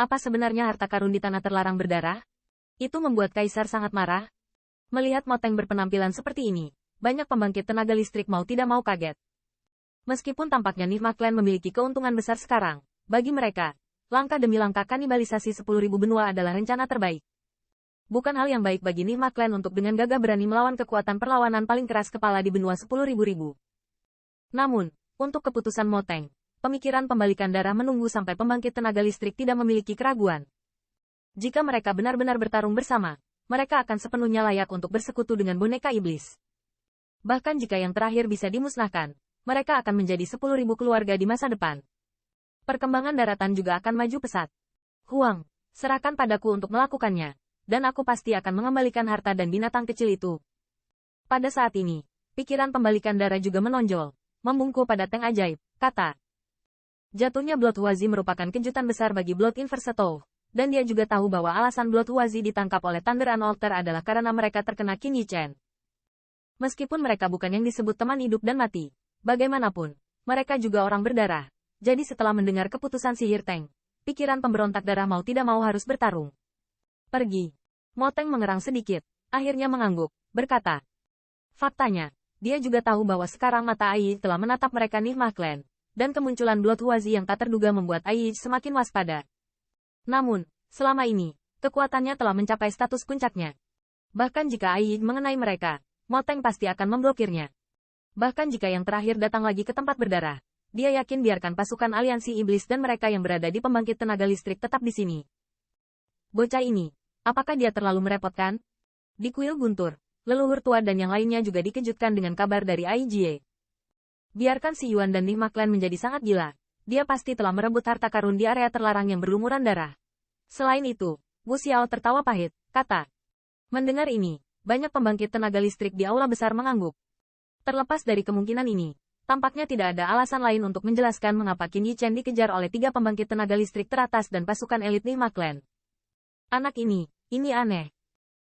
Apa sebenarnya harta karun di tanah terlarang berdarah? Itu membuat Kaisar sangat marah. Melihat Moteng berpenampilan seperti ini, banyak pembangkit tenaga listrik mau tidak mau kaget. Meskipun tampaknya Nihma Clan memiliki keuntungan besar sekarang, bagi mereka, langkah demi langkah kanibalisasi 10.000 benua adalah rencana terbaik. Bukan hal yang baik bagi Nihma Clan untuk dengan gagah berani melawan kekuatan perlawanan paling keras kepala di benua 10.000. Namun, untuk keputusan Moteng, pemikiran pembalikan darah menunggu sampai pembangkit tenaga listrik tidak memiliki keraguan. Jika mereka benar-benar bertarung bersama, mereka akan sepenuhnya layak untuk bersekutu dengan boneka iblis. Bahkan jika yang terakhir bisa dimusnahkan, mereka akan menjadi 10.000 keluarga di masa depan. Perkembangan daratan juga akan maju pesat. Huang, serahkan padaku untuk melakukannya, dan aku pasti akan mengembalikan harta dan binatang kecil itu. Pada saat ini, pikiran pembalikan darah juga menonjol, membungkuk pada Tank Ajaib, kata. Jatuhnya Blood Huazi merupakan kejutan besar bagi Blood Inversetov, dan dia juga tahu bahwa alasan Blood Huazi ditangkap oleh Thunder Unalter adalah karena mereka terkena Qin Yichen. Meskipun mereka bukan yang disebut teman hidup dan mati, bagaimanapun, mereka juga orang berdarah. Jadi setelah mendengar keputusan sihir Teng, pikiran pemberontak darah mau tidak mau harus bertarung. Pergi. Moteng mengerang sedikit, akhirnya mengangguk, berkata. Faktanya, dia juga tahu bahwa sekarang mata Ai telah menatap mereka Nihma Clan, dan kemunculan Blood Huazi yang tak terduga membuat Ai semakin waspada. Namun, selama ini, kekuatannya telah mencapai status puncaknya. Bahkan jika Ai mengenai mereka, Moteng pasti akan memblokirnya. Bahkan jika yang terakhir datang lagi ke tempat berdarah, dia yakin biarkan pasukan aliansi iblis dan mereka yang berada di pembangkit tenaga listrik tetap di sini. Bocah ini, apakah dia terlalu merepotkan? Di kuil guntur, leluhur tua dan yang lainnya juga dikejutkan dengan kabar dari Aijie. Biarkan si Yuan dan Nihma Clan menjadi sangat gila, dia pasti telah merebut harta karun di area terlarang yang berlumuran darah. Selain itu, Wu Xiao tertawa pahit, kata. Mendengar ini, banyak pembangkit tenaga listrik di aula besar mengangguk. Terlepas dari kemungkinan ini, tampaknya tidak ada alasan lain untuk menjelaskan mengapa Qin Yichen dikejar oleh 3 pembangkit tenaga listrik teratas dan pasukan elit Nihma Clan. Anak ini aneh.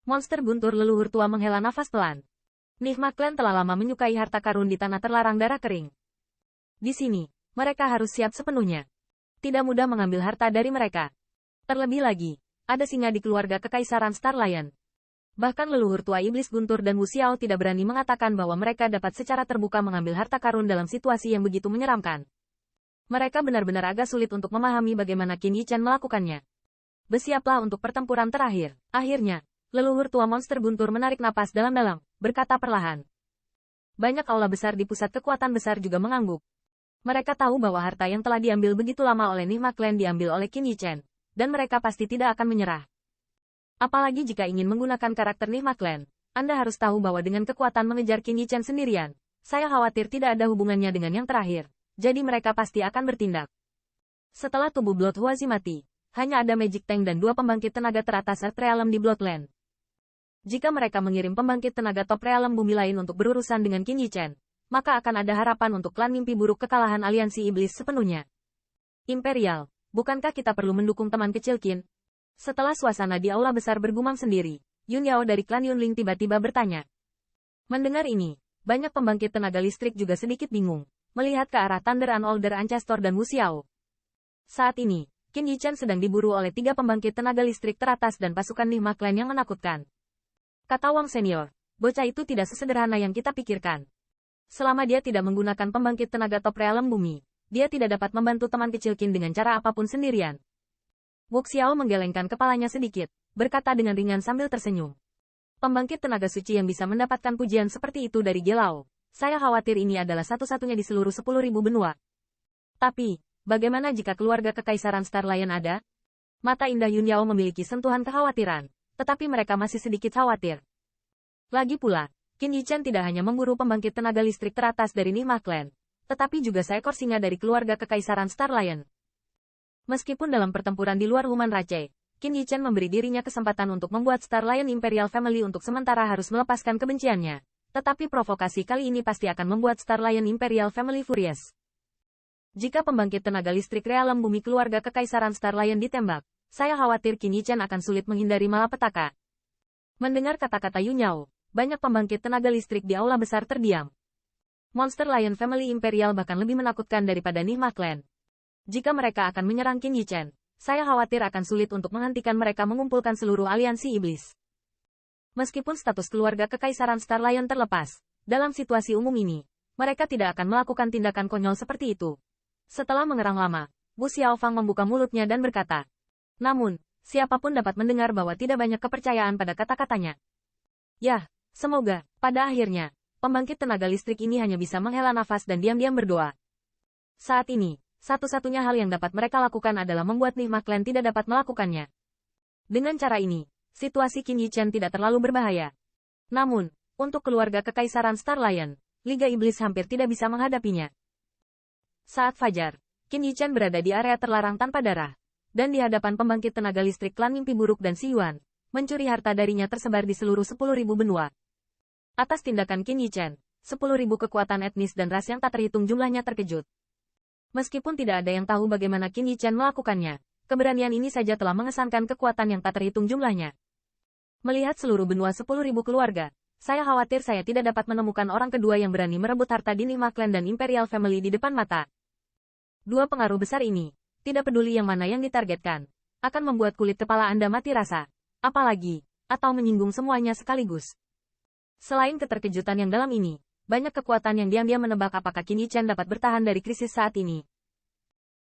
Monster guntur leluhur tua menghela nafas pelan. Nihma Clan telah lama menyukai harta karun di tanah terlarang darah kering. Di sini, mereka harus siap sepenuhnya. Tidak mudah mengambil harta dari mereka. Terlebih lagi, ada singa di keluarga kekaisaran Star Lion. Bahkan leluhur tua iblis guntur dan Wu Xiao tidak berani mengatakan bahwa mereka dapat secara terbuka mengambil harta karun dalam situasi yang begitu menyeramkan. Mereka benar-benar agak sulit untuk memahami bagaimana Qin Yichen melakukannya. Bersiaplah untuk pertempuran terakhir. Akhirnya, leluhur tua monster guntur menarik napas dalam-dalam, berkata perlahan. Banyak aula besar di pusat kekuatan besar juga mengangguk. Mereka tahu bahwa harta yang telah diambil begitu lama oleh Nihma Clan diambil oleh Qin Yichen, dan mereka pasti tidak akan menyerah. Apalagi jika ingin menggunakan karakter Nihma Clan, Anda harus tahu bahwa dengan kekuatan mengejar Qin Yichen sendirian, saya khawatir tidak ada hubungannya dengan yang terakhir, jadi mereka pasti akan bertindak. Setelah tubuh Blood Huazi mati, hanya ada Magic Tank dan 2 pembangkit tenaga teratas Earth Realm di Bloodland. Jika mereka mengirim pembangkit tenaga top realm bumi lain untuk berurusan dengan Qin Yichen, maka akan ada harapan untuk klan mimpi buruk kekalahan aliansi iblis sepenuhnya. Imperial, bukankah kita perlu mendukung teman kecil Qin? Setelah suasana di aula besar bergumam sendiri, Yun Yao dari klan Yunling tiba-tiba bertanya. Mendengar ini, banyak pembangkit tenaga listrik juga sedikit bingung, melihat ke arah Thunder Unalter Ancestor dan Wu Xiao. Saat ini, Qin Yichen sedang diburu oleh 3 pembangkit tenaga listrik teratas dan pasukan Nihma Clan yang menakutkan. Kata Wang Senior, bocah itu tidak sesederhana yang kita pikirkan. Selama dia tidak menggunakan pembangkit tenaga top realm bumi, dia tidak dapat membantu teman kecil Qin dengan cara apapun sendirian. Wu Xiao menggelengkan kepalanya sedikit, berkata dengan ringan sambil tersenyum. Pembangkit tenaga suci yang bisa mendapatkan pujian seperti itu dari Gelao, saya khawatir ini adalah satu-satunya di seluruh 10.000 benua. Tapi, bagaimana jika keluarga kekaisaran Star Lion ada? Mata indah Yun Yao memiliki sentuhan kekhawatiran, tetapi mereka masih sedikit khawatir. Lagi pula, Qin Yichen tidak hanya memburu pembangkit tenaga listrik teratas dari Nihma Clan, tetapi juga seekor singa dari keluarga kekaisaran Star Lion. Meskipun dalam pertempuran di luar Human Rache, Qin Yichen memberi dirinya kesempatan untuk membuat Star Lion Imperial Family untuk sementara harus melepaskan kebenciannya. Tetapi provokasi kali ini pasti akan membuat Star Lion Imperial Family furious. Jika pembangkit tenaga listrik realem bumi keluarga kekaisaran Star Lion ditembak, saya khawatir Qin Yichen akan sulit menghindari malapetaka. Mendengar kata-kata Yun Yao, banyak pembangkit tenaga listrik di aula besar terdiam. Monster Lion Family Imperial bahkan lebih menakutkan daripada Nihma Clan. Jika mereka akan menyerang Qin Yichen, saya khawatir akan sulit untuk menghentikan mereka mengumpulkan seluruh aliansi iblis. Meskipun status keluarga Kekaisaran Star Lion terlepas, dalam situasi umum ini, mereka tidak akan melakukan tindakan konyol seperti itu. Setelah mengerang lama, Bu Xiaofang membuka mulutnya dan berkata, namun, siapapun dapat mendengar bahwa tidak banyak kepercayaan pada kata-katanya. Yah, semoga, pada akhirnya, pembangkit tenaga listrik ini hanya bisa menghela nafas dan diam-diam berdoa. Saat ini, satu-satunya hal yang dapat mereka lakukan adalah membuat Nihma Clan tidak dapat melakukannya. Dengan cara ini, situasi Qin Yichen tidak terlalu berbahaya. Namun, untuk keluarga Kekaisaran Star Lion, Liga Iblis hampir tidak bisa menghadapinya. Saat fajar, Qin Yichen berada di area terlarang tanpa darah, dan di hadapan pembangkit tenaga listrik klan Mimpi Buruk dan Si Yuan, mencuri harta darinya tersebar di seluruh 10.000 benua. Atas tindakan Qin Yichen, 10.000 kekuatan etnis dan ras yang tak terhitung jumlahnya terkejut. Meskipun tidak ada yang tahu bagaimana Qin Yichen melakukannya, keberanian ini saja telah mengesankan kekuatan yang tak terhitung jumlahnya. Melihat seluruh benua 10.000 keluarga, saya khawatir saya tidak dapat menemukan orang kedua yang berani merebut harta di Nihma Clan dan Imperial Family di depan mata. Dua pengaruh besar ini, tidak peduli yang mana yang ditargetkan, akan membuat kulit kepala Anda mati rasa, apalagi, atau menyinggung semuanya sekaligus. Selain keterkejutan yang dalam ini, banyak kekuatan yang diam-diam menebak apakah Qin Yichen dapat bertahan dari krisis saat ini,